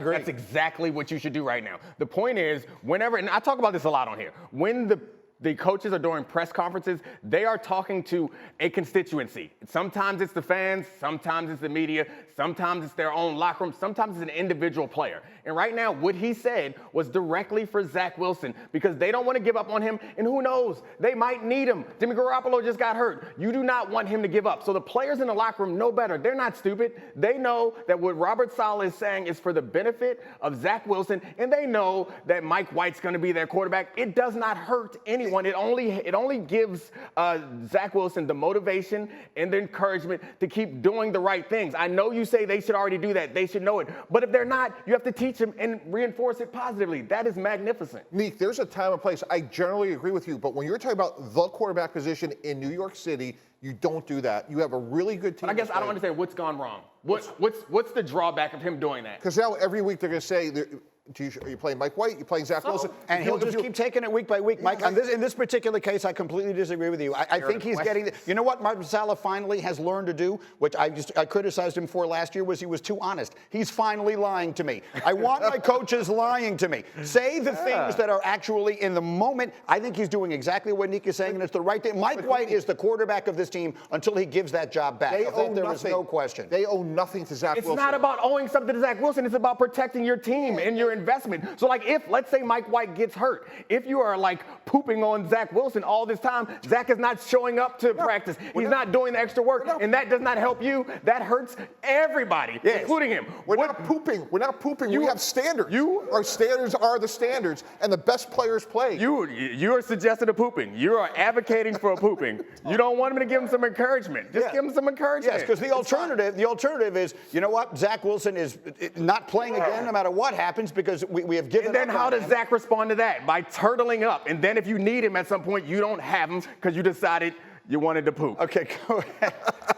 That's exactly what you should do right now. The point is, whenever, and I talk about this a lot on here, when the coaches are doing press conferences, they are talking to a constituency. Sometimes it's the fans, sometimes it's the media, sometimes it's their own locker room, sometimes it's an individual player. And right now, what he said was directly for Zach Wilson because they don't want to give up on him, and who knows, they might need him. Jimmy Garoppolo just got hurt. You do not want him to give up. So the players in the locker room know better. They're not stupid. They know that what Robert Saleh is saying is for the benefit of Zach Wilson, and they know that Mike White's going to be their quarterback. It does not hurt anyone. It only gives Zach Wilson the motivation and the encouragement to keep doing the right things. I know you say they should already do that. They should know it. But if they're not, you have to teach them and reinforce it positively. That is magnificent. Neek, there's a time and place. I generally agree with you. But when you're talking about the quarterback position in New York City, you don't do that. You have a really good team. But I guess I don't understand what's gone wrong. What's the drawback of him doing that? Because now every week they're going to say, are you playing Mike White? You're playing Zach Wilson? And he'll just keep taking it week by week. Mike, in this particular case, I completely disagree with you. I think he's getting – you know what Martin Saleh finally has learned to do, which I criticized him for last year, was he was too honest. He's finally lying to me. I want my coaches lying to me. Say the things that are actually in the moment. I think he's doing exactly what Nick is saying, and it's the right thing. Mike White is the quarterback of this team until he gives that job back. There is no question. They owe nothing to Zach Wilson. It's not about owing something to Zach Wilson. It's about protecting your team and your investment. So, like, if, let's say Mike White gets hurt, if you are, like, pooping on Zach Wilson all this time, Zach is not showing up to practice. He's not doing the extra work, and that does not help you. That hurts everybody, including him. We're not pooping. We're not pooping. We have standards. Our standards are the standards, and the best players play. You are suggesting a pooping. You are advocating for a pooping. You don't want him to give him some encouragement. Just give him some encouragement. Yes, because the alternative is, you know what? Zach Wilson is not playing again no matter what happens because we have given up. And then how does Zach respond to that? By turtling up. And then if you need him at some point, you don't have him because you decided you wanted to poop. Okay, go ahead.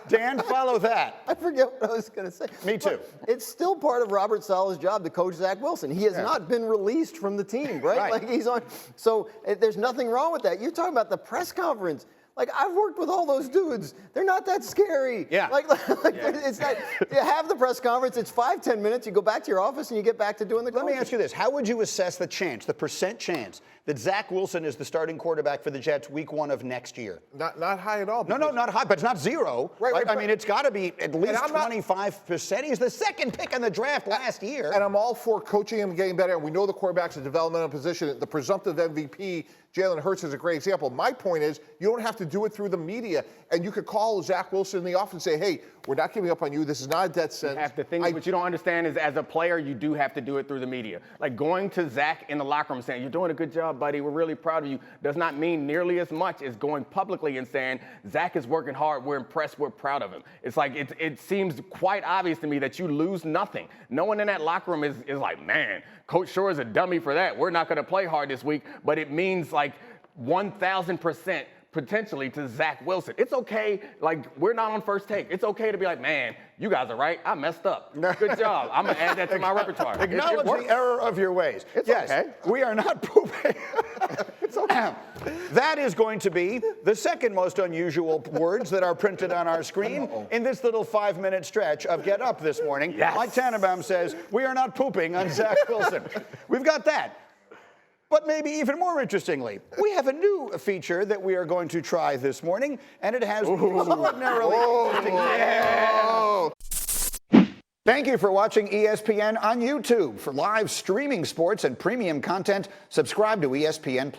Dan, follow that. I forget what I was going to say. Me too. But it's still part of Robert Saleh's job to coach Zach Wilson. He has not been released from the team, right? Like he's on. So there's nothing wrong with that. You're talking about the press conference. Like, I've worked with all those dudes. They're not that scary. Yeah. It's not, you have the press conference, it's 5-10 minutes, you go back to your office and you get back to doing the coaching. Let me ask you this. How would you assess the chance, the percent chance, that Zach Wilson is the starting quarterback for the Jets week 1 of next year? Not high at all. No, not high, but it's not zero. Right, I mean, it's got to be at least 25%. He's the second pick in the draft last year. And I'm all for coaching him getting better. And we know the quarterback's a developmental position. The presumptive MVP, Jalen Hurts, is a great example. My point is, you don't have to do it through the media. And you could call Zach Wilson in the office and say, hey, we're not giving up on you. This is not a death sentence. The thing what you don't understand is, as a player, you do have to do it through the media. Like going to Zach in the locker room saying, you're doing a good job, buddy. We're really proud of you, does not mean nearly as much as going publicly and saying, Zach is working hard. We're impressed. We're proud of him. It's like, it seems quite obvious to me that you lose nothing. No one in that locker room is like, man, Coach Shore is a dummy for that. We're not going to play hard this week. But it means like 1,000% potentially to Zach Wilson. It's okay. Like, we're not on First Take. It's okay to be like, man, you guys are right. I messed up. Good job. I'm going to add that to my repertoire. Acknowledge the error of your ways. It's okay. We are not pooping. It's okay. That is going to be the second most unusual words that are printed on our screen in this little 5-minute stretch of Get Up this morning. Yes. Mike Tannenbaum says, we are not pooping on Zach Wilson. We've got that. But maybe even more interestingly, we have a new feature that we are going to try this morning, and it has extraordinarily interesting. Thank you for watching ESPN on YouTube. For live streaming sports and premium content, subscribe to ESPN+.